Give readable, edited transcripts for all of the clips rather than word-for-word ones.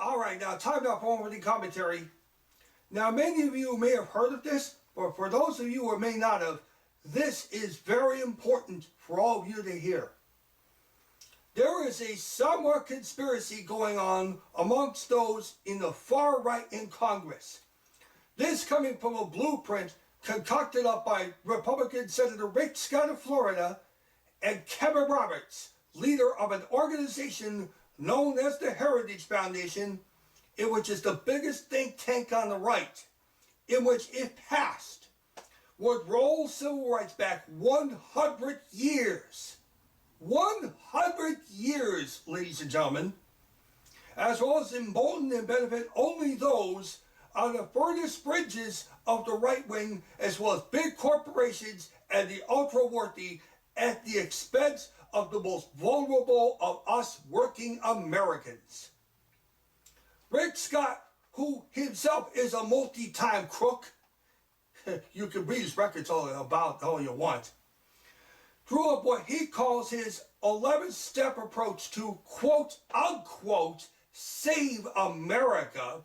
Alright, now time now for the commentary. Now many of you may have heard of this, but for those of you who may not have, this is very important for all of you to hear. There is a somewhat conspiracy going on amongst those in the far right in Congress. This coming from a blueprint concocted up by Republican Senator Rick Scott of Florida and Kevin Roberts, leader of an organization known as the Heritage Foundation, which is the biggest think tank on the right, in which, if passed, would roll civil rights back 100 years. 100 years, ladies and gentlemen, as well as embolden and benefit only those on the furthest fringes of the right wing, as well as big corporations and the ultra-worthy, at the expense of the most vulnerable of us working Americans. Rick Scott, who himself is a multi-time crook, you can read his records all you want, drew up what he calls his 11-step approach to quote-unquote save America.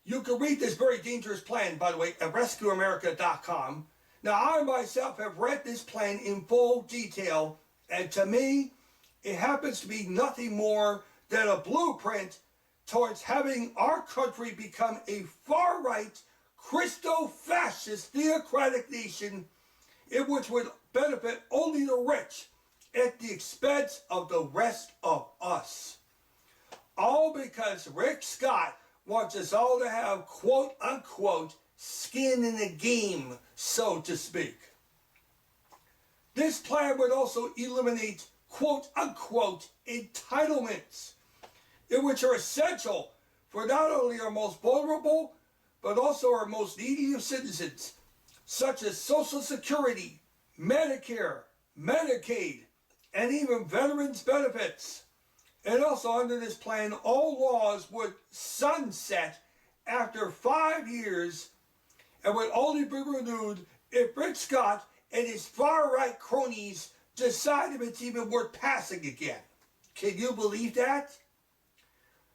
You can read this very dangerous plan, by the way, at rescueamerica.com. Now, I myself have read this plan in full detail, and to me, it happens to be nothing more than a blueprint towards having our country become a far-right, Christo-fascist theocratic nation in which would benefit only the rich at the expense of the rest of us. All because Rick Scott wants us all to have quote-unquote skin in the game, so to speak. This plan would also eliminate quote-unquote entitlements, in which are essential for not only our most vulnerable, but also our most needy of citizens, such as Social Security, Medicare, Medicaid, and even veterans benefits. And also under this plan, all laws would sunset after 5 years and would only be renewed if Rick Scott and his far-right cronies decide if it's even worth passing again. Can you believe that?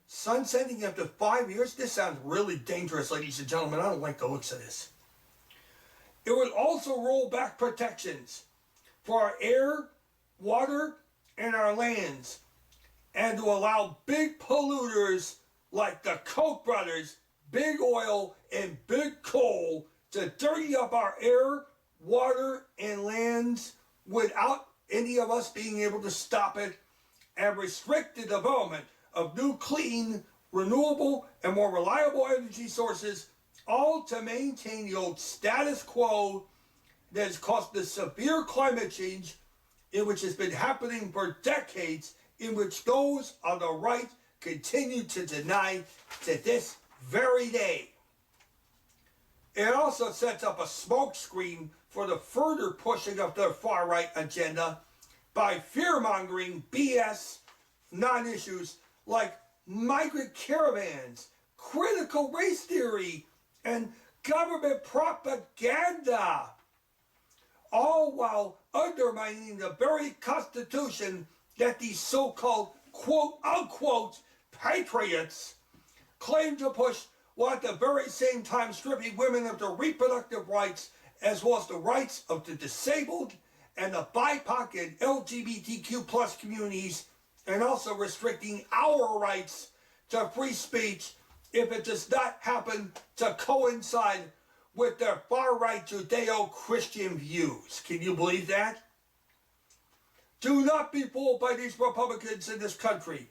Sunsetting after 5 years? This sounds really dangerous, ladies and gentlemen. I don't like the looks of this. It would also roll back protections for our air, water, and our lands, and to allow big polluters like the Koch brothers, Big Oil, and Big Coal to dirty up our air, water, and lands without any of us being able to stop it, and restrict the development of new, clean, renewable, and more reliable energy sources, all to maintain the old status quo that has caused the severe climate change in which has been happening for decades, in which those on the right continue to deny to this very day. It also sets up a smokescreen for the further pushing of their far-right agenda by fear-mongering BS non-issues like migrant caravans, critical race theory, and government propaganda, all while undermining the very Constitution that these so-called quote-unquote patriots claim to push, while at the very same time stripping women of their reproductive rights, as well as the rights of the disabled and the BIPOC and LGBTQ plus communities, and also restricting our rights to free speech if it does not happen to coincide with their far-right Judeo-Christian views. Can you believe that? Do not be fooled by these Republicans in this country,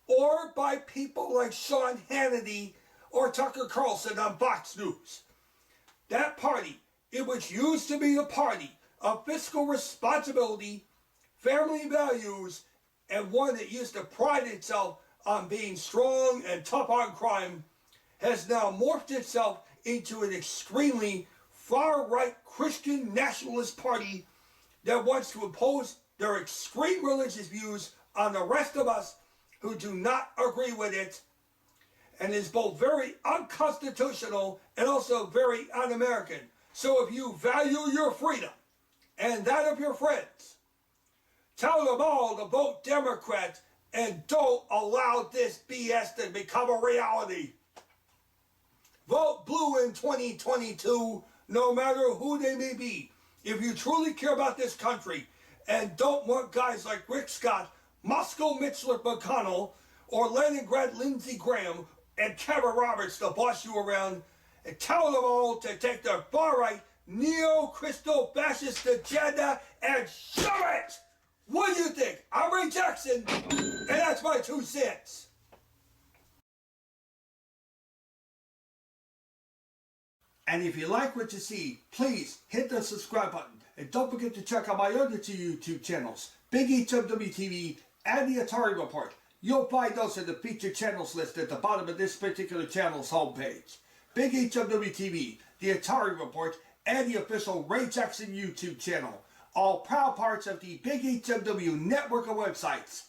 or by people like Sean Hannity or Tucker Carlson on Fox News. That party, in which used to be the party of fiscal responsibility, family values, and one that used to pride itself on being strong and tough on crime, has now morphed itself into an extremely far-right Christian nationalist party that wants to impose their extreme religious views on the rest of us who do not agree with it, and is both very unconstitutional and also very un-American. So if you value your freedom and that of your friends, tell them all to vote Democrat and don't allow this BS to become a reality. Vote blue in 2022, no matter who they may be. If you truly care about this country and don't want guys like Rick Scott, Moscow Mitchell McConnell, or Leningrad Lindsey Graham and Kevin Roberts to boss you around, and tell them all to take their far-right neo-Christo-fascist agenda and shove it! What do you think? I'm Ray Jackson, and that's my 2 cents. And if you like what you see, please hit the subscribe button. And don't forget to check out my other 2 YouTube channels, Big HMW TV and the Atari Report. You'll find those in the featured channels list at the bottom of this particular channel's homepage. Big HMW TV, the Atari Report, and the official Ray Jackson YouTube channel. All proud parts of the Big HMW network of websites.